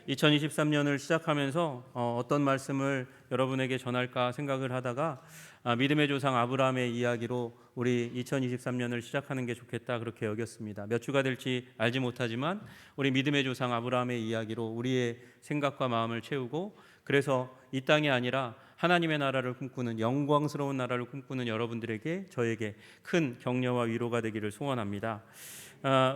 2023년을 시작하면서 어떤 말씀을 여러분에게 전할까 생각을 하다가 믿음의 조상 아브라함의 이야기로 우리 2023년을 시작하는 게 좋겠다 그렇게 여겼습니다. 몇 주가 될지 알지 못하지만 우리 믿음의 조상 아브라함의 이야기로 우리의 생각과 마음을 채우고, 그래서 이 땅이 아니라 하나님의 나라를 꿈꾸는 영광스러운 나라를 꿈꾸는 여러분들에게, 저에게 큰 격려와 위로가 되기를 소원합니다.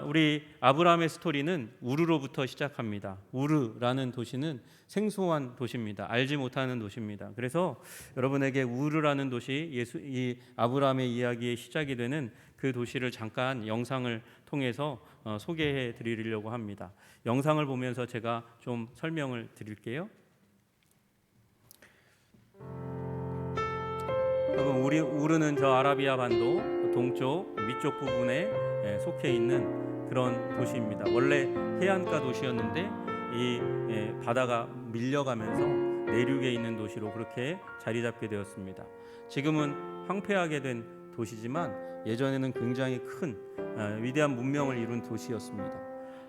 우리 아브라함의 스토리는 우르로부터 시작합니다. 우르라는 도시는 생소한 도시입니다. 알지 못하는 도시입니다. 그래서 여러분에게 우르라는 도시, 이 아브라함의 이야기의 시작이 되는 그 도시를 잠깐 영상을 통해서 소개해 드리려고 합니다. 영상을 보면서 제가 좀 설명을 드릴게요. 여러분, 우르는 저 아라비아 반도 동쪽 위쪽 부분에 속해 있는 그런 도시입니다. 원래 해안가 도시였는데 이 바다가 밀려가면서 내륙에 있는 도시로 그렇게 자리 잡게 되었습니다. 지금은 황폐하게 된 도시지만 예전에는 굉장히 큰 위대한 문명을 이룬 도시였습니다.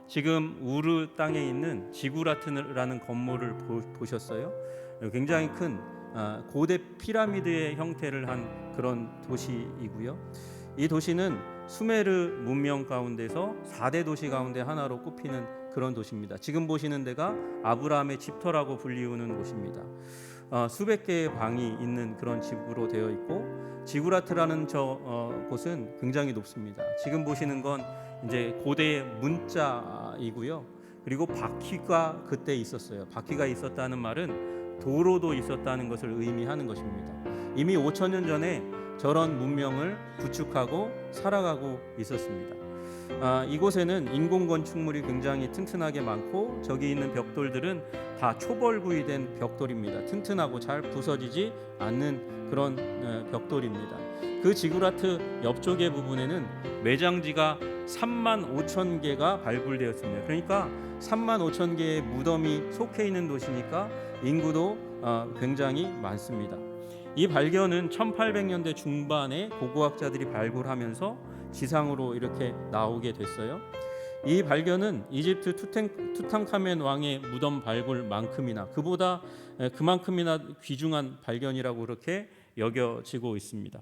지금 우르 땅에 있는 지구라트라는 건물을 보셨어요? 굉장히 큰 고대 피라미드의 형태를 한 그런 도시이고요. 이 도시는 수메르 문명 가운데서 4대 도시 가운데 하나로 꼽히는 그런 도시입니다. 지금 보시는 데가 아브라함의 집터라고 불리우는 곳입니다. 수백 개의 방이 있는 그런 집으로 되어 있고, 지구라트라는 곳은 굉장히 높습니다. 지금 보시는 건 이제 고대의 문자이고요. 그리고 바퀴가 그때 있었어요. 바퀴가 있었다는 말은 도로도 있었다는 것을 의미하는 것입니다. 이미 5,000년 전에 저런 문명을 구축하고 살아가고 있었습니다. 이곳에는 인공 건축물이 굉장히 튼튼하게 많고, 저기 있는 벽돌들은 다 초벌구이된 벽돌입니다. 튼튼하고 잘 부서지지 않는 그런 벽돌입니다. 그 지구라트 옆쪽의 부분에는 매장지가 35,000개가 발굴되었습니다. 그러니까 35,000개의 무덤이 속해 있는 도시니까 인구도 굉장히 많습니다. 이 발견은 1800년대 중반에 고고학자들이 발굴하면서 지상으로 이렇게 나오게 됐어요. 이 발견은 이집트 투탕카멘 왕의 무덤 발굴만큼이나 그만큼이나 귀중한 발견이라고 그렇게 여겨지고 있습니다.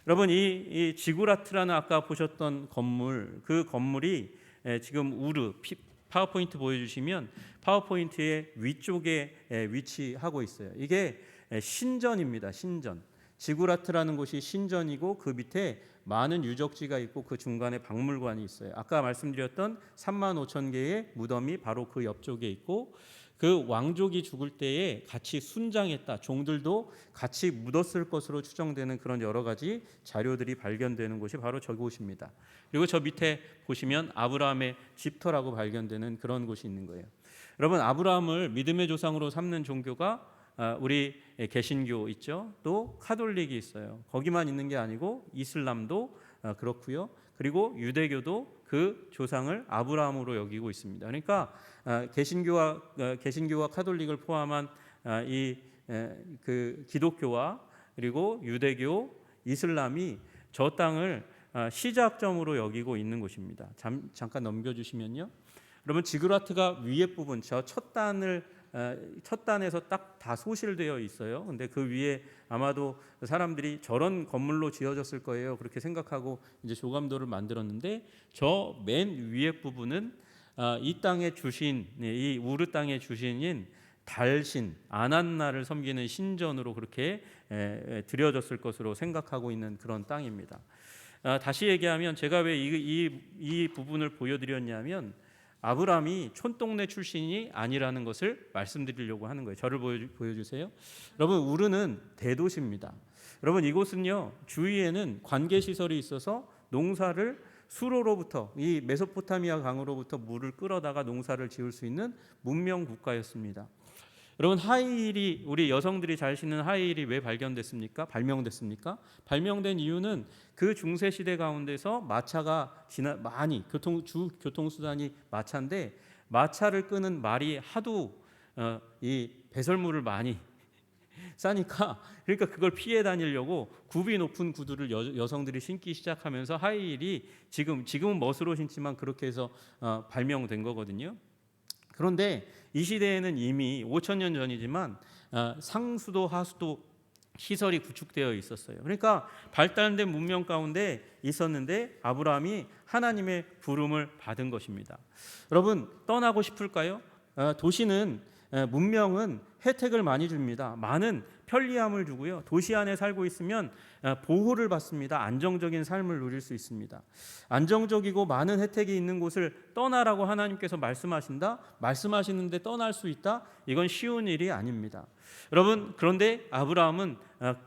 여러분, 이 지구라트라는 아까 보셨던 건물, 그 건물이 지금 파워포인트 보여주시면 파워포인트의 위쪽에 위치하고 있어요. 이게 신전입니다. 신전. 지구라트라는 곳이 신전이고, 그 밑에 많은 유적지가 있고 그 중간에 박물관이 있어요. 아까 말씀드렸던 35,000개의 무덤이 바로 그 옆쪽에 있고, 그 왕족이 죽을 때에 같이 순장했다, 종들도 같이 묻었을 것으로 추정되는 그런 여러 가지 자료들이 발견되는 곳이 바로 저곳입니다. 그리고 저 밑에 보시면 아브라함의 집터라고 발견되는 그런 곳이 있는 거예요. 여러분, 아브라함을 믿음의 조상으로 삼는 종교가 우리 개신교 있죠. 또 카톨릭이 있어요. 거기만 있는 게 아니고 이슬람도 그렇고요. 그리고 유대교도 그 조상을 아브라함으로 여기고 있습니다. 그러니까 개신교와 카톨릭을 포함한 그 기독교와 그리고 유대교, 이슬람이 저 땅을 시작점으로 여기고 있는 곳입니다. 잠깐 넘겨주시면요. 여러분, 지구라트가 위에 부분, 저 첫 단에서 딱 다 소실되어 있어요. 근데 그 위에 아마도 사람들이 저런 건물로 지어졌을 거예요, 그렇게 생각하고 이제 조감도를 만들었는데, 저 맨 위에 부분은 이 땅의 주신, 이 우르 땅의 주신인 달신 아난나를 섬기는 신전으로 그렇게 드려졌을 것으로 생각하고 있는 그런 땅입니다. 다시 얘기하면, 제가 왜 이 부분을 보여드렸냐면, 아브라함이 촌동네 출신이 아니라는 것을 말씀드리려고 하는 거예요. 저를 보여주세요. 여러분, 우르는 대도시입니다. 여러분, 이곳은요, 주위에는 관계시설이 있어서 농사를 수로로부터, 이 메소포타미아 강으로부터 물을 끌어다가 농사를 지을 수 있는 문명 국가였습니다. 여러분, 하이힐이, 우리 여성들이 잘 신는 하이힐이 왜 발명됐습니까? 발명된 이유는 그 중세 시대 가운데서 마차가 많이 주 교통수단이 마차인데, 마차를 끄는 말이 하도 이 배설물을 많이 싸니까, 그러니까 그걸 피해 다니려고 굽이 높은 구두를 여성들이 신기 시작하면서 하이힐이 지금은 멋으로 신지만 그렇게 해서 발명된 거거든요. 그런데 이 시대에는 이미 5천 년 전이지만 상수도 하수도 시설이 구축되어 있었어요. 그러니까 발달된 문명 가운데 있었는데 아브라함이 하나님의 부름을 받은 것입니다. 여러분, 떠나고 싶을까요? 도시는 문명은 혜택을 많이 줍니다. 많은 편리함을 주고요. 도시 안에 살고 있으면 보호를 받습니다. 안정적인 삶을 누릴 수 있습니다. 안정적이고 많은 혜택이 있는 곳을 떠나라고 하나님께서 말씀하신다? 말씀하시는데 떠날 수 있다? 이건 쉬운 일이 아닙니다. 여러분, 그런데 아브라함은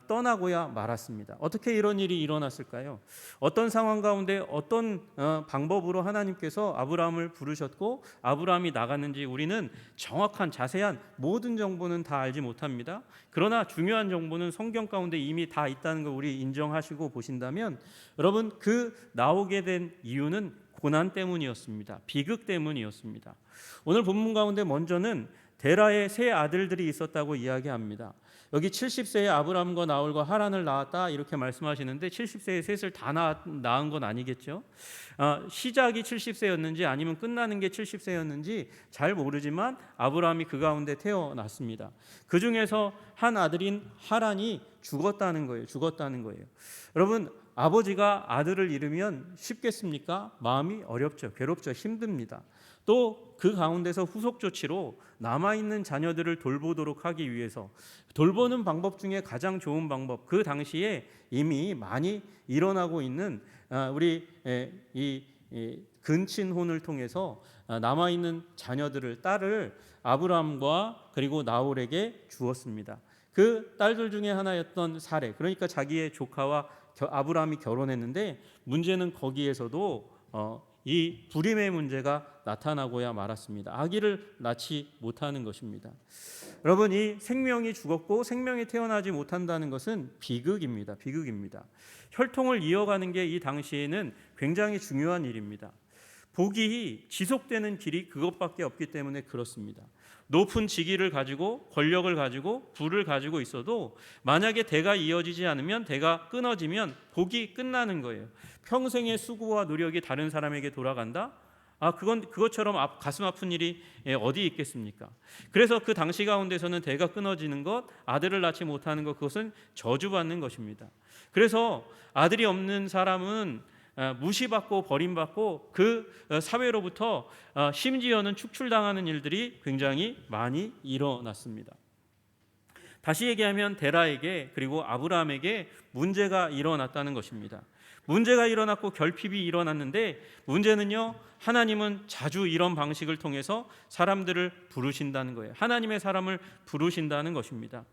떠나고야 말았습니다. 어떻게 이런 일이 일어났을까요? 어떤 상황 가운데 어떤 방법으로 하나님께서 아브라함을 부르셨고 아브라함이 나갔는지 우리는 정확한 자세한 모든 정보는 다 알지 못합니다. 그러나 중요한 정보는 성경 가운데 이미 다 있다는 걸 우리 인정하시고 보신다면, 여러분, 그 나오게 된 이유는 고난 때문이었습니다. 비극 때문이었습니다. 오늘 본문 가운데 먼저는 데라의 세 아들들이 있었다고 이야기합니다. 여기 70세에 아브람과 나홀과 하란을 낳았다 이렇게 말씀하시는데 70세에 셋을 다 낳은 건 아니겠죠. 시작이 70세였는지 아니면 끝나는 게 70세였는지 잘 모르지만 아브람이 그 가운데 태어났습니다. 그 중에서 한 아들인 하란이 죽었다는 거예요. 여러분, 아버지가 아들을 잃으면 쉽겠습니까? 마음이 어렵죠. 괴롭죠. 힘듭니다. 또 그 가운데서 후속 조치로 남아있는 자녀들을 돌보도록 하기 위해서 돌보는 방법 중에 가장 좋은 방법, 그 당시에 이미 많이 일어나고 있는 우리 이 근친혼을 통해서 남아있는 자녀들을, 딸을 아브람과 그리고 나홀에게 주었습니다. 그 딸들 중에 하나였던 사레, 그러니까 자기의 조카와 아브람이 결혼했는데 문제는 거기에서도 이 불임의 문제가 나타나고야 말았습니다. 아기를 낳지 못하는 것입니다. 여러분, 이 생명이 죽었고 생명이 태어나지 못한다는 것은 비극입니다. 혈통을 이어가는 게 이 당시에는 굉장히 중요한 일입니다. 복이 지속되는 길이 그것밖에 없기 때문에 그렇습니다. 높은 직위를 가지고 권력을 가지고 부를 가지고 있어도 만약에 대가 이어지지 않으면, 대가 끊어지면 복이 끝나는 거예요. 평생의 수고와 노력이 다른 사람에게 돌아간다? 그것처럼 가슴 아픈 일이 어디 있겠습니까? 그래서 그 당시 가운데서는 대가 끊어지는 것, 아들을 낳지 못하는 것, 그것은 저주받는 것입니다. 그래서 아들이 없는 사람은 무시받고 버림받고 그 사회로부터 심지어는 축출당하는 일들이 굉장히 많이 일어났습니다. 다시 얘기하면 데라에게 그리고 아브라함에게 문제가 일어났다는 것입니다. 문제가 일어났고 결핍이 일어났는데, 문제는요, 하나님은 자주 이런 방식을 통해서 사람들을 부르신다는 거예요. 하나님의 사람을 부르신다는 것입니다.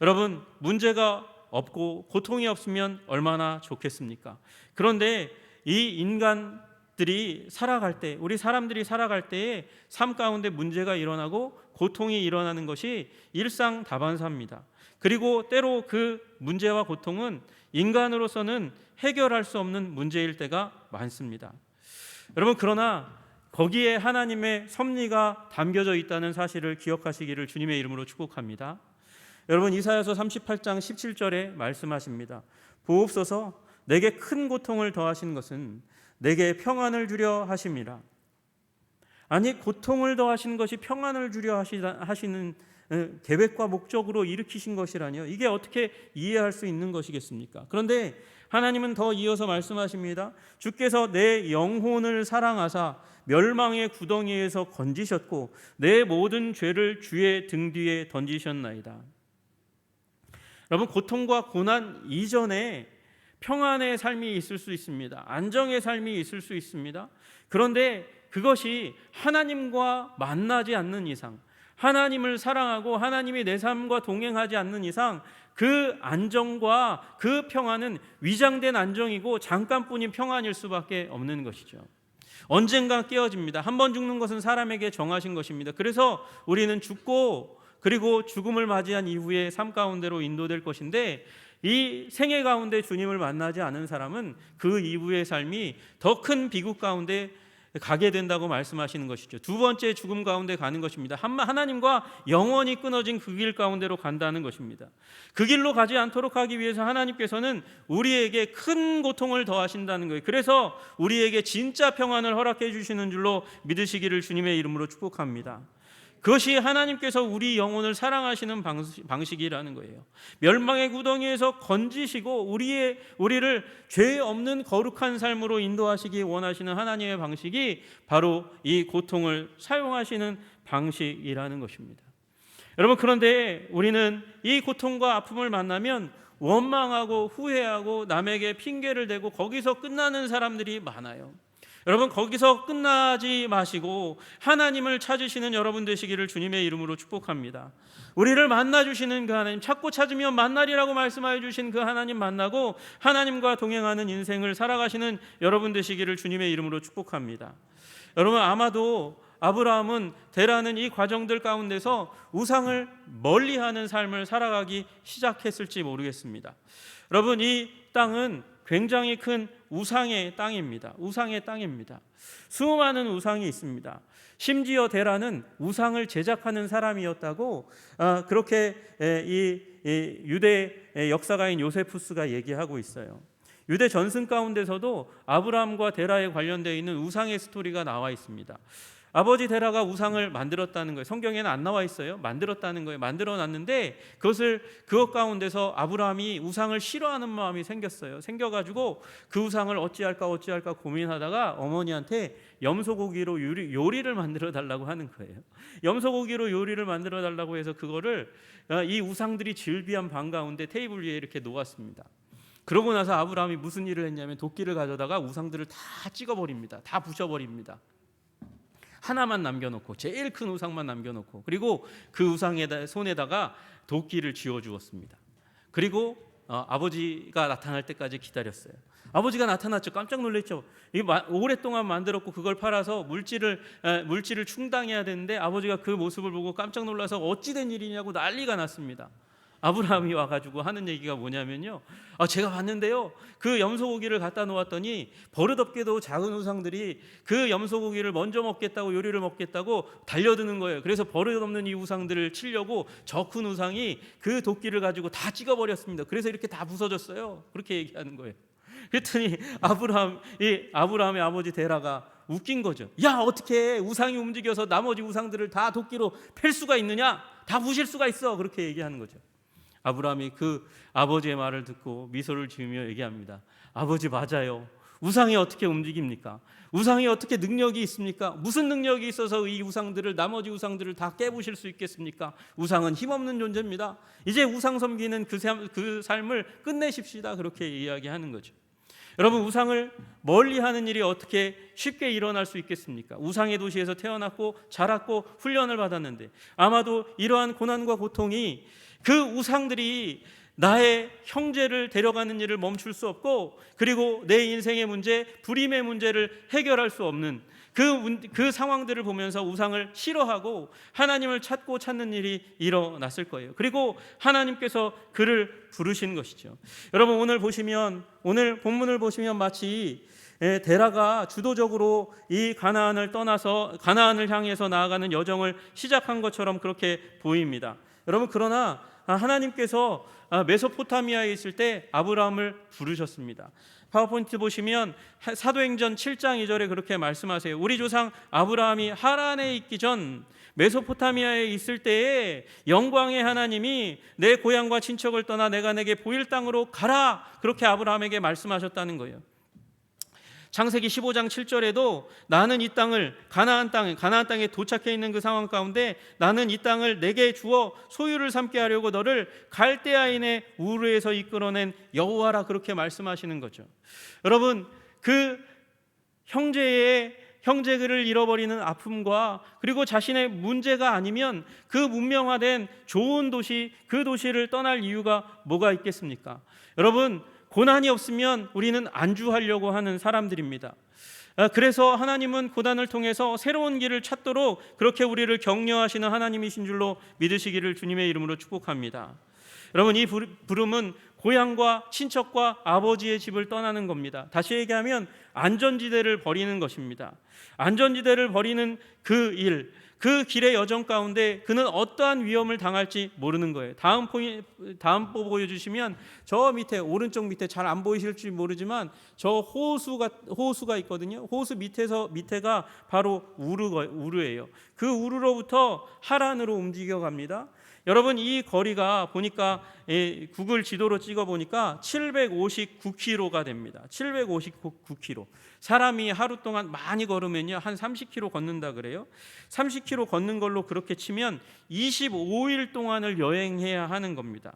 여러분, 문제가 없고 고통이 없으면 얼마나 좋겠습니까? 그런데 이 인간들이 살아갈 때, 우리 사람들이 살아갈 때에 삶 가운데 문제가 일어나고 고통이 일어나는 것이 일상다반사입니다. 그리고 때로 그 문제와 고통은 인간으로서는 해결할 수 없는 문제일 때가 많습니다. 여러분, 그러나 거기에 하나님의 섭리가 담겨져 있다는 사실을 기억하시기를 주님의 이름으로 축복합니다. 여러분, 이사야서 38장 17절에 말씀하십니다. 보옵소서, 내게 큰 고통을 더하신 것은 내게 평안을 주려 하심이라. 아니, 고통을 더하신 것이 평안을 주려 하시는 계획과 목적으로 일으키신 것이라니요. 이게 어떻게 이해할 수 있는 것이겠습니까? 그런데 하나님은 더 이어서 말씀하십니다. 주께서 내 영혼을 사랑하사 멸망의 구덩이에서 건지셨고 내 모든 죄를 주의 등 뒤에 던지셨나이다. 여러분, 고통과 고난 이전에 평안의 삶이 있을 수 있습니다. 안정의 삶이 있을 수 있습니다. 그런데 그것이 하나님과 만나지 않는 이상, 하나님을 사랑하고 하나님이 내 삶과 동행하지 않는 이상 그 안정과 그 평안은 위장된 안정이고 잠깐뿐인 평안일 수밖에 없는 것이죠. 언젠가 깨어집니다. 한 번 죽는 것은 사람에게 정하신 것입니다. 그래서 우리는 죽고 그리고 죽음을 맞이한 이후에 삶 가운데로 인도될 것인데, 이 생애 가운데 주님을 만나지 않은 사람은 그 이후의 삶이 더 큰 비극 가운데 가게 된다고 말씀하시는 것이죠. 두 번째 죽음 가운데 가는 것입니다. 하나님과 영원히 끊어진 그 길 가운데로 간다는 것입니다. 그 길로 가지 않도록 하기 위해서 하나님께서는 우리에게 큰 고통을 더하신다는 거예요. 그래서 우리에게 진짜 평안을 허락해 주시는 줄로 믿으시기를 주님의 이름으로 축복합니다. 그것이 하나님께서 우리 영혼을 사랑하시는 방식이라는 거예요. 멸망의 구덩이에서 건지시고 우리를 죄 없는 거룩한 삶으로 인도하시기 원하시는 하나님의 방식이 바로 이 고통을 사용하시는 방식이라는 것입니다. 여러분, 그런데 우리는 이 고통과 아픔을 만나면 원망하고 후회하고 남에게 핑계를 대고 거기서 끝나는 사람들이 많아요. 여러분, 거기서 끝나지 마시고 하나님을 찾으시는 여러분 되시기를 주님의 이름으로 축복합니다. 우리를 만나주시는 그 하나님, 찾고 찾으면 만나리라고 말씀하여 주신 그 하나님 만나고 하나님과 동행하는 인생을 살아가시는 여러분 되시기를 주님의 이름으로 축복합니다. 여러분, 아마도 아브라함은 데라는 이 과정들 가운데서 우상을 멀리하는 삶을 살아가기 시작했을지 모르겠습니다. 여러분, 이 땅은 굉장히 큰 우상의 땅입니다. 우상의 땅입니다. 수많은 우상이 있습니다. 심지어 데라는 우상을 제작하는 사람이었다고 그렇게 이 유대 역사가인 요세푸스가 얘기하고 있어요. 유대 전승 가운데서도 아브라함과 데라에 관련되어 있는 우상의 스토리가 나와 있습니다. 아버지 데라가 우상을 만들었다는 거예요. 성경에는 안 나와 있어요. 만들었다는 거예요. 만들어놨는데 그것 가운데서 아브라함이 우상을 싫어하는 마음이 생겨가지고 그 우상을 어찌할까 고민하다가 어머니한테 염소고기로 요리를 만들어 달라고 하는 거예요. 염소고기로 요리를 만들어 달라고 해서 그거를 이 우상들이 질비한 방 가운데 테이블 위에 이렇게 놓았습니다. 그러고 나서 아브라함이 무슨 일을 했냐면 도끼를 가져다가 우상들을 다 찍어버립니다. 다 부셔버립니다. 하나만 남겨놓고, 제일 큰 우상만 남겨놓고, 그리고 그 우상에다 손에다가 도끼를 쥐어주었습니다. 그리고 아버지가 나타날 때까지 기다렸어요. 아버지가 나타났죠. 깜짝 놀랐죠. 오랫동안 만들었고 그걸 팔아서 물질을 충당해야 되는데 아버지가 그 모습을 보고 깜짝 놀라서 어찌 된 일이냐고 난리가 났습니다. 아브라함이 와가지고 하는 얘기가 뭐냐면요, 제가 봤는데요, 그 염소고기를 갖다 놓았더니 버릇없게도 작은 우상들이 그 염소고기를 먼저 먹겠다고, 요리를 먹겠다고 달려드는 거예요. 그래서 버릇없는 이 우상들을 치려고 저 큰 우상이 그 도끼를 가지고 다 찍어버렸습니다. 그래서 이렇게 다 부서졌어요. 그렇게 얘기하는 거예요. 그랬더니 아브라함의 아버지 데라가 웃긴 거죠. 야, 어떻게 우상이 움직여서 나머지 우상들을 다 도끼로 팰 수가 있느냐? 다 부실 수가 있어. 그렇게 얘기하는 거죠. 아브라함이 그 아버지의 말을 듣고 미소를 지으며 얘기합니다. 아버지, 맞아요. 우상이 어떻게 움직입니까? 우상이 어떻게 능력이 있습니까? 무슨 능력이 있어서 이 나머지 우상들을 다 깨부실 수 있겠습니까? 우상은 힘없는 존재입니다. 이제 우상 섬기는 그 삶을 끝내십시다. 그렇게 이야기하는 거죠. 여러분, 우상을 멀리하는 일이 어떻게 쉽게 일어날 수 있겠습니까? 우상의 도시에서 태어났고 자랐고 훈련을 받았는데 아마도 이러한 고난과 고통이 그 우상들이 나의 형제를 데려가는 일을 멈출 수 없고, 그리고 내 인생의 문제, 불임의 문제를 해결할 수 없는 그 상황들을 보면서 우상을 싫어하고 하나님을 찾는 일이 일어났을 거예요. 그리고 하나님께서 그를 부르신 것이죠. 여러분, 오늘 본문을 보시면 마치 데라가 주도적으로 이 가나안을 떠나서 가나안을 향해서 나아가는 여정을 시작한 것처럼 그렇게 보입니다. 여러분, 그러나 하나님께서 메소포타미아에 있을 때 아브라함을 부르셨습니다. 파워포인트 보시면 사도행전 7장 2절에 그렇게 말씀하세요. 우리 조상 아브라함이 하란에 있기 전 메소포타미아에 있을 때에 영광의 하나님이 내 고향과 친척을 떠나 내가 내게 보일 땅으로 가라, 그렇게 아브라함에게 말씀하셨다는 거예요. 창세기 15장 7절에도 나는 이 땅을 가나안 땅에 도착해 있는 그 상황 가운데 나는 이 땅을 내게 주어 소유를 삼게 하려고 너를 갈대아인의 우르에서 이끌어낸 여호와라, 그렇게 말씀하시는 거죠. 여러분, 그 형제를 잃어버리는 아픔과 그리고 자신의 문제가 아니면 그 문명화된 좋은 도시, 그 도시를 떠날 이유가 뭐가 있겠습니까? 여러분, 고난이 없으면 우리는 안주하려고 하는 사람들입니다. 그래서 하나님은 고난을 통해서 새로운 길을 찾도록 그렇게 우리를 격려하시는 하나님이신 줄로 믿으시기를 주님의 이름으로 축복합니다. 여러분, 이 부름은 고향과 친척과 아버지의 집을 떠나는 겁니다. 다시 얘기하면 안전지대를 버리는 것입니다. 안전지대를 버리는 그 일, 그 길의 여정 가운데 그는 어떠한 위험을 당할지 모르는 거예요. 다음 보여주시면 저 밑에 오른쪽 밑에 잘 안 보이실지 모르지만 저 호수가 있거든요. 호수 밑에가 바로 우르예요. 그 우르로부터 하란으로 움직여 갑니다. 여러분 이 거리가 보니까 구글 지도로 찍어 보니까 759km가 됩니다. 759km. 사람이 하루 동안 많이 걸으면요 한 30km 걷는다 그래요. 30km 걷는 걸로 그렇게 치면 25일 동안을 여행해야 하는 겁니다.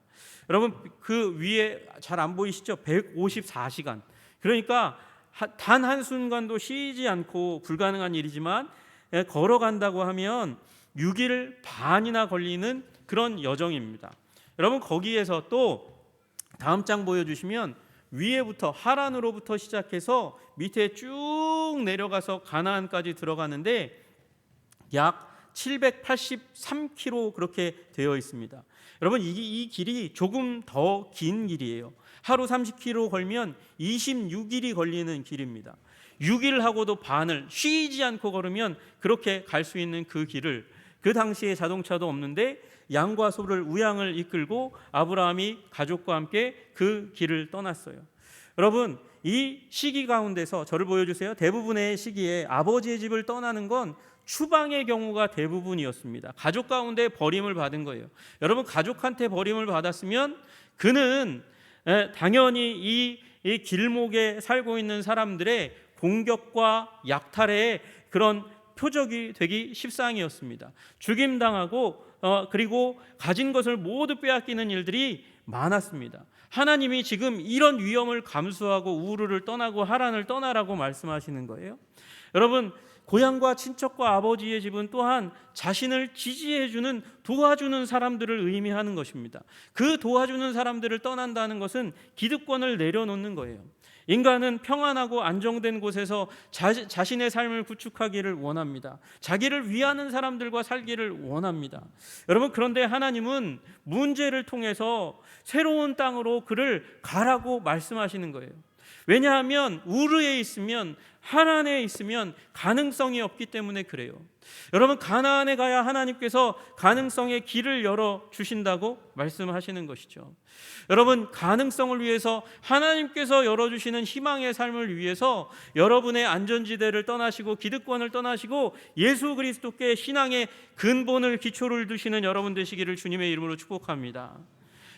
여러분 그 위에 잘 안 보이시죠? 154시간. 그러니까 단 한순간도 쉬지 않고 불가능한 일이지만 걸어간다고 하면 6일 반이나 걸리는 그런 여정입니다. 여러분 거기에서 또 다음 장 보여주시면 위에부터 하란으로부터 시작해서 밑에 쭉 내려가서 가나안까지 들어가는데 약 783km 그렇게 되어 있습니다. 여러분 이 길이 조금 더 긴 길이에요. 하루 30km 걸면 26일이 걸리는 길입니다. 6일 하고도 반을 쉬지 않고 걸으면 그렇게 갈 수 있는 그 길을 그 당시에 자동차도 없는데 양과 소를 우양을 이끌고 아브라함이 가족과 함께 그 길을 떠났어요. 여러분 이 시기 가운데서 저를 보여주세요. 대부분의 시기에 아버지의 집을 떠나는 건 추방의 경우가 대부분이었습니다. 가족 가운데 버림을 받은 거예요. 여러분 가족한테 버림을 받았으면 그는 당연히 이 길목에 살고 있는 사람들의 공격과 약탈의 그런 표적이 되기 십상이었습니다. 죽임당하고 그리고 가진 것을 모두 빼앗기는 일들이 많았습니다. 하나님이 지금 이런 위험을 감수하고 우르를 떠나고 하란을 떠나라고 말씀하시는 거예요. 여러분 고향과 친척과 아버지의 집은 또한 자신을 지지해주는 도와주는 사람들을 의미하는 것입니다. 그 도와주는 사람들을 떠난다는 것은 기득권을 내려놓는 거예요. 인간은 평안하고 안정된 곳에서 자신의 삶을 구축하기를 원합니다. 자기를 위하는 사람들과 살기를 원합니다. 여러분 그런데 하나님은 문제를 통해서 새로운 땅으로 그를 가라고 말씀하시는 거예요. 왜냐하면 우르에 있으면 하란에 있으면 가능성이 없기 때문에 그래요. 여러분 가나안에 가야 하나님께서 가능성의 길을 열어 주신다고 말씀하시는 것이죠. 여러분 가능성을 위해서 하나님께서 열어주시는 희망의 삶을 위해서 여러분의 안전지대를 떠나시고 기득권을 떠나시고 예수 그리스도께 신앙의 근본을 기초를 두시는 여러분 되시기를 주님의 이름으로 축복합니다.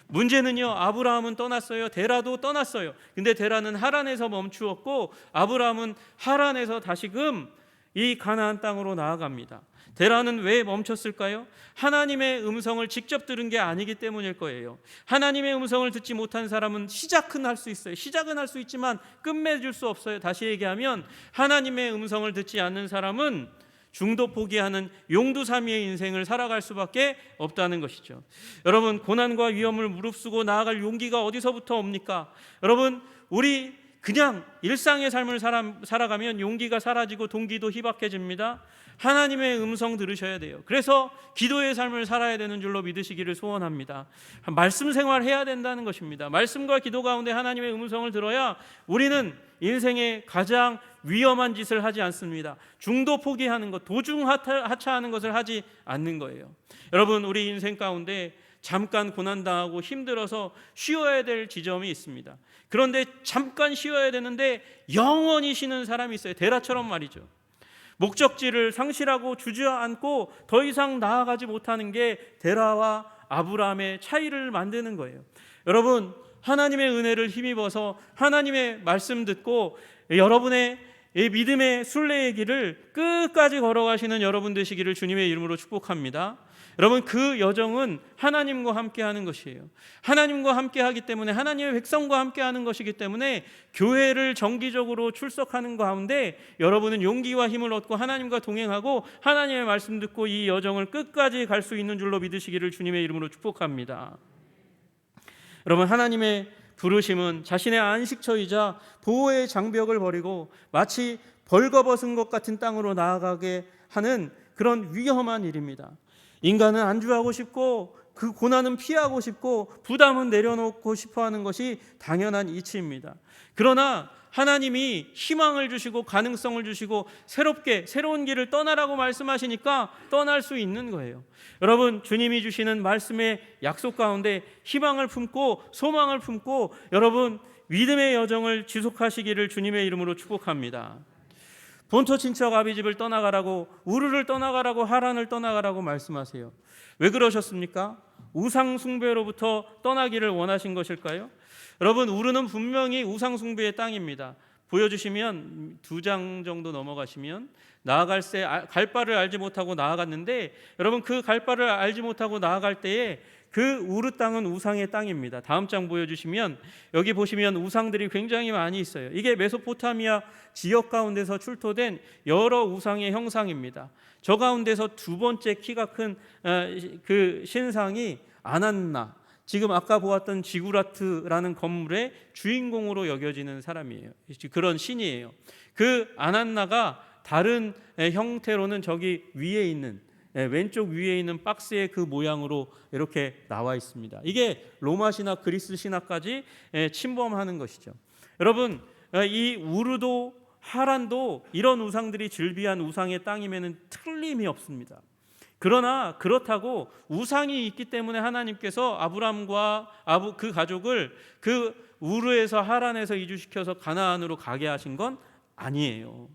문제는요 아브라함은 떠났어요. 데라도 떠났어요. 근데 데라는 하란에서 멈추었고 아브라함은 하란에서 다시금 이 가나안 땅으로 나아갑니다. 데라는 왜 멈췄을까요? 하나님의 음성을 직접 들은 게 아니기 때문일 거예요. 하나님의 음성을 듣지 못한 사람은 시작은 할 수 있어요. 시작은 할 수 있지만 끝맺을 수 없어요. 다시 얘기하면 하나님의 음성을 듣지 않는 사람은 중도 포기하는 용두사미의 인생을 살아갈 수밖에 없다는 것이죠. 여러분 고난과 위험을 무릅쓰고 나아갈 용기가 어디서부터 옵니까? 여러분 우리 그냥 일상의 삶을 살아가면 용기가 사라지고 동기도 희박해집니다. 하나님의 음성 들으셔야 돼요. 그래서 기도의 삶을 살아야 되는 줄로 믿으시기를 소원합니다. 말씀 생활해야 된다는 것입니다. 말씀과 기도 가운데 하나님의 음성을 들어야 우리는 인생의 가장 위험한 짓을 하지 않습니다. 중도 포기하는 것, 도중 하차하는 것을 하지 않는 거예요. 여러분 우리 인생 가운데 잠깐 고난당하고 힘들어서 쉬어야 될 지점이 있습니다. 그런데 잠깐 쉬어야 되는데 영원히 쉬는 사람이 있어요. 데라처럼 말이죠. 목적지를 상실하고 주저앉고 더 이상 나아가지 못하는 게 데라와 아브라함의 차이를 만드는 거예요. 여러분 하나님의 은혜를 힘입어서 하나님의 말씀 듣고 여러분의 믿음의 순례의 길을 끝까지 걸어가시는 여러분 되시기를 주님의 이름으로 축복합니다. 여러분 그 여정은 하나님과 함께하는 것이에요. 하나님과 함께하기 때문에 하나님의 백성과 함께하는 것이기 때문에 교회를 정기적으로 출석하는 가운데 여러분은 용기와 힘을 얻고 하나님과 동행하고 하나님의 말씀 듣고 이 여정을 끝까지 갈 수 있는 줄로 믿으시기를 주님의 이름으로 축복합니다. 여러분 하나님의 부르심은 자신의 안식처이자 보호의 장벽을 버리고 마치 벌거벗은 것 같은 땅으로 나아가게 하는 그런 위험한 일입니다. 인간은 안주하고 싶고 그 고난은 피하고 싶고 부담은 내려놓고 싶어하는 것이 당연한 이치입니다. 그러나 하나님이 희망을 주시고 가능성을 주시고 새롭게 새로운 길을 떠나라고 말씀하시니까 떠날 수 있는 거예요. 여러분, 주님이 주시는 말씀의 약속 가운데 희망을 품고 소망을 품고 여러분 믿음의 여정을 지속하시기를 주님의 이름으로 축복합니다. 본토 친척 아비집을 떠나가라고, 우르를 떠나가라고, 하란을 떠나가라고 말씀하세요. 왜 그러셨습니까? 우상 숭배로부터 떠나기를 원하신 것일까요? 여러분, 우르는 분명히 우상 숭배의 땅입니다. 보여주시면 2장 정도 넘어가시면 나아갈새 갈 바를 알지 못하고 나아갔는데, 여러분 그 갈 바를 알지 못하고 나아갈 때에 그 우르 땅은 우상의 땅입니다. 다음 장 보여주시면 여기 보시면 우상들이 굉장히 많이 있어요. 이게 메소포타미아 지역 가운데서 출토된 여러 우상의 형상입니다. 저 가운데서 두 번째 키가 큰 그 신상이 아난나, 지금 아까 보았던 지구라트라는 건물의 주인공으로 여겨지는 사람이에요. 그런 신이에요. 그 아난나가 다른 형태로는 저기 위에 있는, 왼쪽 위에 있는 박스의 그 모양으로 이렇게 나와 있습니다. 이게 로마 신학, 그리스 신학까지 침범하는 것이죠. 여러분, 이 우르도 하란도 이런 우상들이 즐비한 우상의 땅임에는 틀림이 없습니다. 그러나 그렇다고 우상이 있기 때문에 하나님께서 아브람과 그 가족을 그 우르에서 하란에서 이주시켜서 가나안으로 가게 하신 건 아니에요.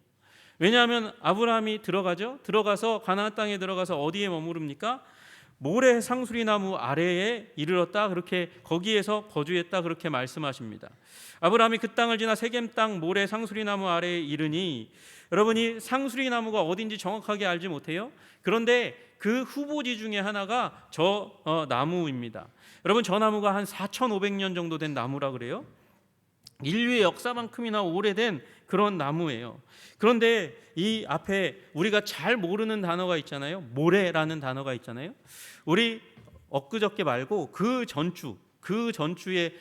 왜냐하면 아브라함이 들어가서 가나안 땅에 들어가서 어디에 머무릅니까? 모래 상수리나무 아래에 이르렀다, 그렇게 거기에서 거주했다, 그렇게 말씀하십니다. 아브라함이 그 땅을 지나 세겜 땅 모래 상수리나무 아래에 이르니, 여러분이 상수리나무가 어딘지 정확하게 알지 못해요. 그런데 그 후보지 중에 하나가 저 나무입니다. 여러분, 저 나무가 한 4,500년 정도 된 나무라 그래요. 인류의 역사만큼이나 오래된 그런 나무예요. 그런데 이 앞에 우리가 잘 모르는 단어가 있잖아요. 모래라는 단어가 있잖아요. 우리 엊그저께 말고 그 전주에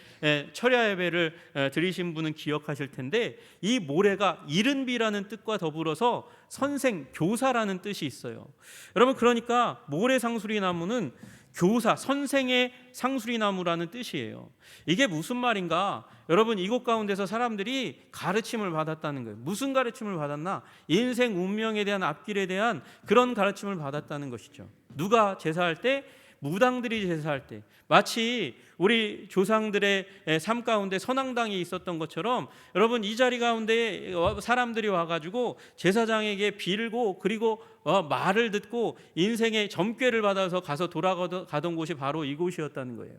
철야 예배를 드리신 분은 기억하실 텐데, 이 모래가 이른비라는 뜻과 더불어서 선생, 교사라는 뜻이 있어요. 여러분, 그러니까 모래 상수리나무는 교사, 선생의 상수리나무라는 뜻이에요. 이게 무슨 말인가? 여러분, 이곳 가운데서 사람들이 가르침을 받았다는 거예요. 무슨 가르침을 받았나? 인생 운명에 대한, 앞길에 대한 그런 가르침을 받았다는 것이죠. 누가 제사할 때? 무당들이 제사할 때 마치 우리 조상들의 삶 가운데 선앙당이 있었던 것처럼, 여러분 이 자리 가운데 사람들이 와가지고 제사장에게 빌고, 그리고 말을 듣고 인생의 점괘를 받아서 가서 돌아가던 곳이 바로 이곳이었다는 거예요.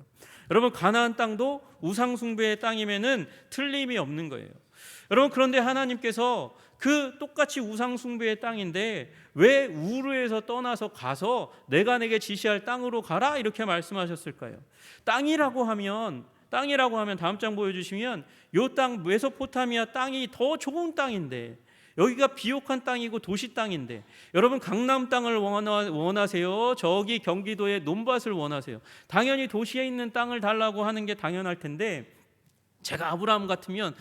여러분, 가나안 땅도 우상 숭배의 땅임에는 틀림이 없는 거예요. 여러분, 그런데 하나님께서 그 똑같이 우상 숭배의 땅인데 왜 우르에서 떠나서 가서 내가 내게 지시할 땅으로 가라 이렇게 말씀하셨을까요? 땅이라고 하면 다음 장 보여주시면 이 땅 메소포타미아 땅이 더 좋은 땅인데, 여기가 비옥한 땅이고 도시 땅인데, 여러분 강남 땅을 원하세요? 저기 경기도의 논밭을 원하세요? 당연히 도시에 있는 땅을 달라고 하는 게 당연할 텐데, 제가 아브라함 같으면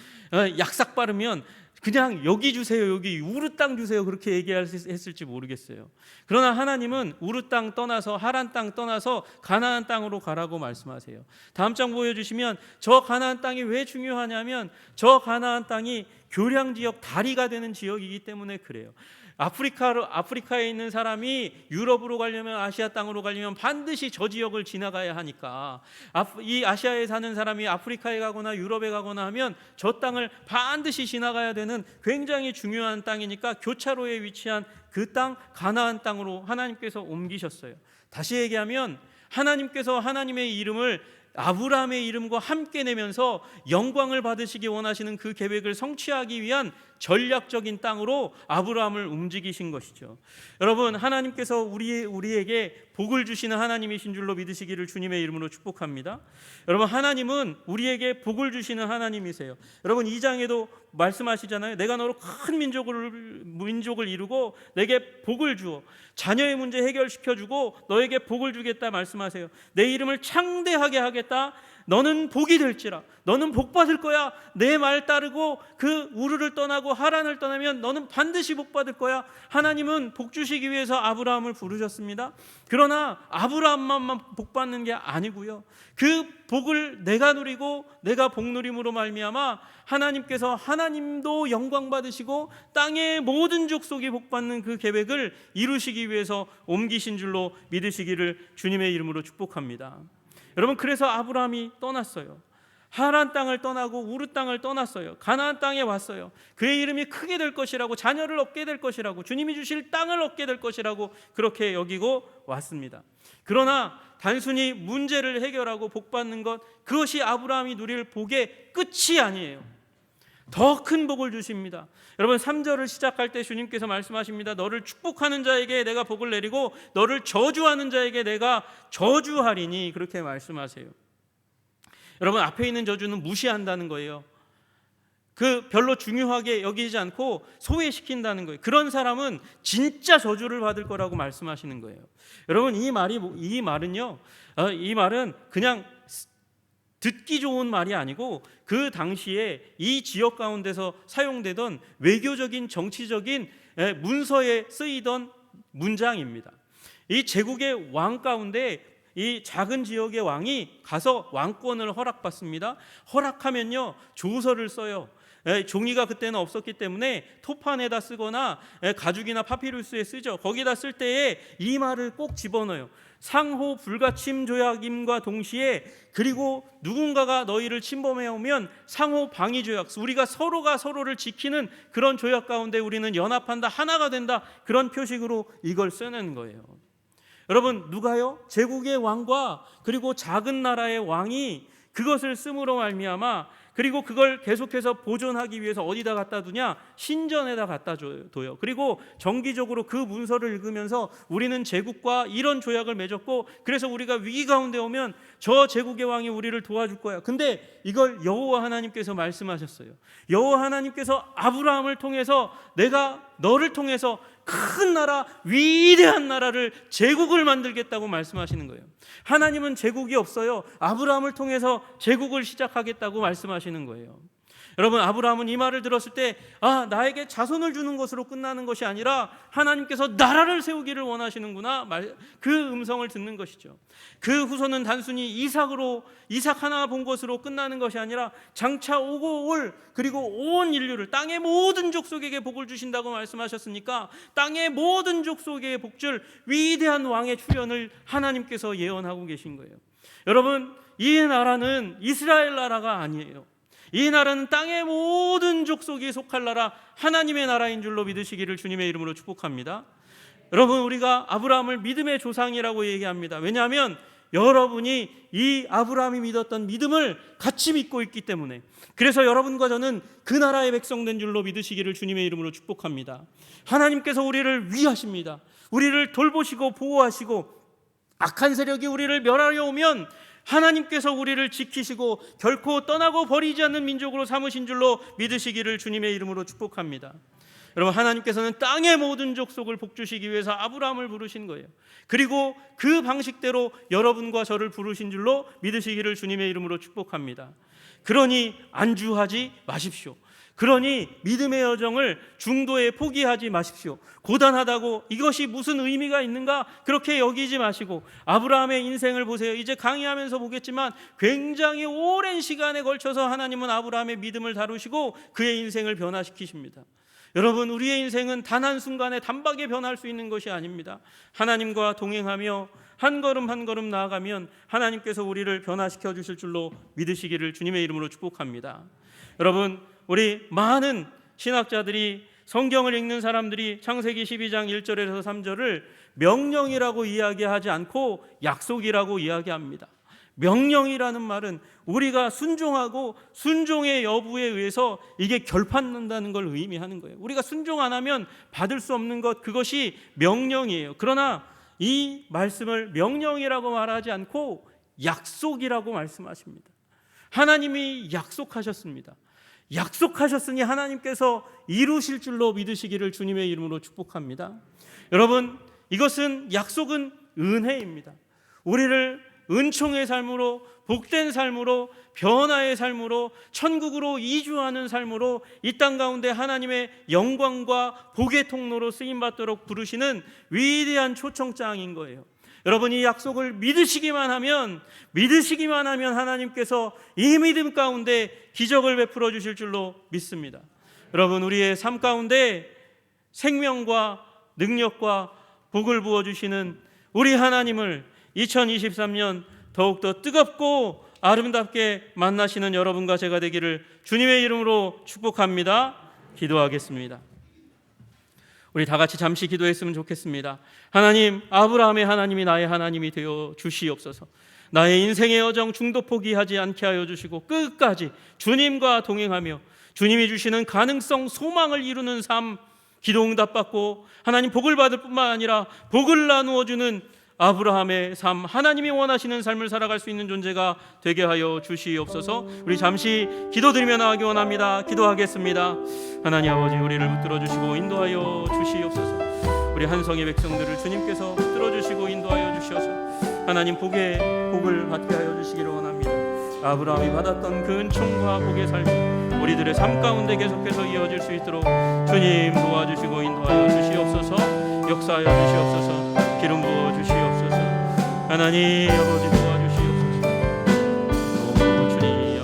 약삭 빠르면 그냥 여기 주세요, 여기 우르 땅 주세요, 그렇게 얘기했을지 모르겠어요. 그러나 하나님은 우르 땅 떠나서 하란 땅 떠나서 가나안 땅으로 가라고 말씀하세요. 다음 장 보여주시면 저 가나안 땅이 왜 중요하냐면, 저 가나안 땅이 교량 지역, 다리가 되는 지역이기 때문에 그래요. 아프리카에 있는 사람이 유럽으로 가려면, 아시아 땅으로 가려면 반드시 저 지역을 지나가야 하니까, 이 아시아에 사는 사람이 아프리카에 가거나 유럽에 가거나 하면 저 땅을 반드시 지나가야 되는 굉장히 중요한 땅이니까 교차로에 위치한 그 땅, 가나안 땅으로 하나님께서 옮기셨어요. 다시 얘기하면 하나님께서 하나님의 이름을 아브라함의 이름과 함께 내면서 영광을 받으시기 원하시는 그 계획을 성취하기 위한 전략적인 땅으로 아브라함을 움직이신 것이죠. 여러분, 하나님께서 우리에게 복을 주시는 하나님이신 줄로 믿으시기를 주님의 이름으로 축복합니다. 여러분, 하나님은 우리에게 복을 주시는 하나님이세요. 여러분, 2장에도 말씀하시잖아요. 내가 너로 큰 민족을 이루고 내게 복을 주어 자녀의 문제 해결시켜주고 너에게 복을 주겠다 말씀하세요. 내 이름을 창대하게 하겠다 약속했다. 너는 복이 될지라. 너는 복 받을 거야. 내 말 따르고 그 우르를 떠나고 하란을 떠나면 너는 반드시 복 받을 거야. 하나님은 복 주시기 위해서 아브라함을 부르셨습니다. 그러나 아브라함만 복 받는 게 아니고요. 그 복을 내가 누리고 내가 복 누림으로 말미암아 하나님께서 하나님도 영광 받으시고 땅의 모든 족속이 복 받는 그 계획을 이루시기 위해서 옮기신 줄로 믿으시기를 주님의 이름으로 축복합니다. 여러분, 그래서 아브라함이 떠났어요. 하란 땅을 떠나고 우르 땅을 떠났어요. 가나안 땅에 왔어요. 그의 이름이 크게 될 것이라고, 자녀를 얻게 될 것이라고, 주님이 주실 땅을 얻게 될 것이라고 그렇게 여기고 왔습니다. 그러나 단순히 문제를 해결하고 복 받는 것, 그것이 아브라함이 누릴 복의 끝이 아니에요. 더 큰 복을 주십니다. 여러분, 3절을 시작할 때 주님께서 말씀하십니다. 너를 축복하는 자에게 내가 복을 내리고 너를 저주하는 자에게 내가 저주하리니, 그렇게 말씀하세요. 여러분, 앞에 있는 저주는 무시한다는 거예요. 그 별로 중요하게 여기지 않고 소외시킨다는 거예요. 그런 사람은 진짜 저주를 받을 거라고 말씀하시는 거예요. 여러분, 이 말은요, 이 말은 그냥 듣기 좋은 말이 아니고 그 당시에 이 지역 가운데서 사용되던 외교적인 정치적인 문서에 쓰이던 문장입니다. 이 제국의 왕 가운데 이 작은 지역의 왕이 가서 왕권을 허락받습니다. 허락하면요, 조서를 써요. 종이가 그때는 없었기 때문에 토판에다 쓰거나 가죽이나 파피루스에 쓰죠. 거기다 쓸 때에 이 말을 꼭 집어넣어요. 상호 불가침 조약임과 동시에, 그리고 누군가가 너희를 침범해 오면 상호 방위 조약, 우리가 서로가 서로를 지키는 그런 조약 가운데 우리는 연합한다, 하나가 된다, 그런 표식으로 이걸 쓰는 거예요. 여러분, 누가요? 제국의 왕과 그리고 작은 나라의 왕이 그것을 씀으로 말미암아, 그리고 그걸 계속해서 보존하기 위해서 어디다 갖다 두냐? 신전에다 갖다 둬요. 그리고 정기적으로 그 문서를 읽으면서 우리는 제국과 이런 조약을 맺었고, 그래서 우리가 위기 가운데 오면 저 제국의 왕이 우리를 도와줄 거야. 근데 이걸 여호와 하나님께서 말씀하셨어요. 여호와 하나님께서 아브라함을 통해서 내가 너를 통해서 큰 나라, 위대한 나라를, 제국을 만들겠다고 말씀하시는 거예요. 하나님은 제국이 없어요. 아브라함을 통해서 제국을 시작하겠다고 말씀하시는 거예요. 여러분, 아브라함은 이 말을 들었을 때 나에게 자손을 주는 것으로 끝나는 것이 아니라 하나님께서 나라를 세우기를 원하시는구나, 그 음성을 듣는 것이죠. 그 후손은 단순히 이삭 하나 본 것으로 끝나는 것이 아니라 장차 오고 올, 그리고 온 인류를, 땅의 모든 족속에게 복을 주신다고 말씀하셨으니까 땅의 모든 족속에게 복줄 위대한 왕의 출현을 하나님께서 예언하고 계신 거예요. 여러분, 이 나라는 이스라엘 나라가 아니에요. 이 나라는 땅의 모든 족속이 속할 나라, 하나님의 나라인 줄로 믿으시기를 주님의 이름으로 축복합니다. 여러분, 우리가 아브라함을 믿음의 조상이라고 얘기합니다. 왜냐하면 여러분이 이 아브라함이 믿었던 믿음을 같이 믿고 있기 때문에, 그래서 여러분과 저는 그 나라의 백성된 줄로 믿으시기를 주님의 이름으로 축복합니다. 하나님께서 우리를 위하십니다. 우리를 돌보시고 보호하시고, 악한 세력이 우리를 멸하려 오면 하나님께서 우리를 지키시고 결코 떠나고 버리지 않는 민족으로 삼으신 줄로 믿으시기를 주님의 이름으로 축복합니다. 여러분, 하나님께서는 땅의 모든 족속을 복주시기 위해서 아브라함을 부르신 거예요. 그리고 그 방식대로 여러분과 저를 부르신 줄로 믿으시기를 주님의 이름으로 축복합니다. 그러니 안주하지 마십시오. 그러니 믿음의 여정을 중도에 포기하지 마십시오. 고단하다고 이것이 무슨 의미가 있는가 그렇게 여기지 마시고, 아브라함의 인생을 보세요. 이제 강의하면서 보겠지만 굉장히 오랜 시간에 걸쳐서 하나님은 아브라함의 믿음을 다루시고 그의 인생을 변화시키십니다. 여러분, 우리의 인생은 단 한순간에 단박에 변할 수 있는 것이 아닙니다. 하나님과 동행하며 한 걸음 한 걸음 나아가면 하나님께서 우리를 변화시켜 주실 줄로 믿으시기를 주님의 이름으로 축복합니다. 여러분, 우리 많은 신학자들이, 성경을 읽는 사람들이 창세기 12장 1절에서 3절을 명령이라고 이야기하지 않고 약속이라고 이야기합니다. 명령이라는 말은 우리가 순종하고 순종의 여부에 의해서 이게 결판난다는 걸 의미하는 거예요. 우리가 순종 안 하면 받을 수 없는 것, 그것이 명령이에요. 그러나 이 말씀을 명령이라고 말하지 않고 약속이라고 말씀하십니다. 하나님이 약속하셨습니다. 약속하셨으니 하나님께서 이루실 줄로 믿으시기를 주님의 이름으로 축복합니다. 여러분, 이것은, 약속은 은혜입니다. 우리를 은총의 삶으로, 복된 삶으로, 변화의 삶으로, 천국으로 이주하는 삶으로 이 땅 가운데 하나님의 영광과 복의 통로로 쓰임받도록 부르시는 위대한 초청장인 거예요. 여러분이 약속을 믿으시기만 하면 하나님께서 이 믿음 가운데 기적을 베풀어 주실 줄로 믿습니다. 여러분, 우리의 삶 가운데 생명과 능력과 복을 부어주시는 우리 하나님을 2023년 더욱더 뜨겁고 아름답게 만나시는 여러분과 제가 되기를 주님의 이름으로 축복합니다. 기도하겠습니다. 우리 다 같이 잠시 기도했으면 좋겠습니다. 하나님, 아브라함의 하나님이 나의 하나님이 되어 주시옵소서. 나의 인생의 여정 중도 포기하지 않게 하여 주시고 끝까지 주님과 동행하며 주님이 주시는 가능성, 소망을 이루는 삶, 기도 응답받고 하나님 복을 받을 뿐만 아니라 복을 나누어 주는 아브라함의 삶, 하나님이 원하시는 삶을 살아갈 수 있는 존재가 되게 하여 주시옵소서. 우리 잠시 기도드리며 나가기 원합니다. 기도하겠습니다. 하나님 아버지, 우리를 붙들어 주시고 인도하여 주시옵소서. 우리 한성의 백성들을 주님께서 붙들어 주시고 인도하여 주셔서 하나님 복을 받게 하여 주시기를 원합니다. 아브라함이 받았던 그 은총과 복의 삶이 우리들의 삶 가운데 계속해서 이어질 수 있도록 주님 도와주시고 인도하여 주시옵소서. 역사하여 주시옵소서. 기름 부어 주시옵소서. 하나님 아버지 도와주시옵소서. 오 주님,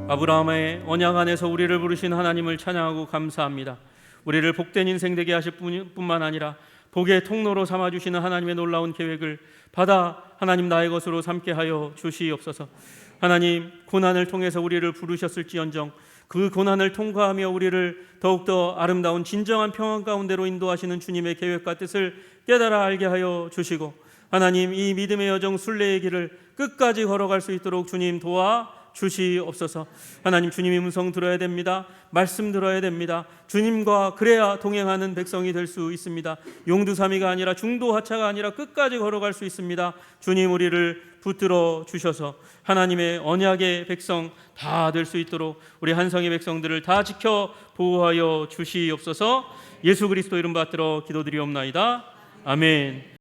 아브라함의 언약 안에서 우리를 부르신 하나님을 찬양하고 감사합니다. 우리를 복된 인생 되게 하실 뿐만 아니라 복의 통로로 삼아주시는 하나님의 놀라운 계획을 받아 하나님 나의 것으로 삼게 하여 주시옵소서. 하나님, 고난을 통해서 우리를 부르셨을지언정 그 고난을 통과하며 우리를 더욱더 아름다운 진정한 평안 가운데로 인도하시는 주님의 계획과 뜻을 깨달아 알게 하여 주시고 하나님, 이 믿음의 여정 순례의 길을 끝까지 걸어갈 수 있도록 주님 도와 주시옵소서. 하나님, 주님의 음성 들어야 됩니다. 말씀 들어야 됩니다. 주님과 그래야 동행하는 백성이 될 수 있습니다. 용두사미가 아니라 중도하차가 아니라 끝까지 걸어갈 수 있습니다. 주님, 우리를 붙들어 주셔서 하나님의 언약의 백성 다 될 수 있도록 우리 한성의 백성들을 다 지켜 보호하여 주시옵소서. 예수 그리스도 이름 받들어 기도드리옵나이다. 아멘.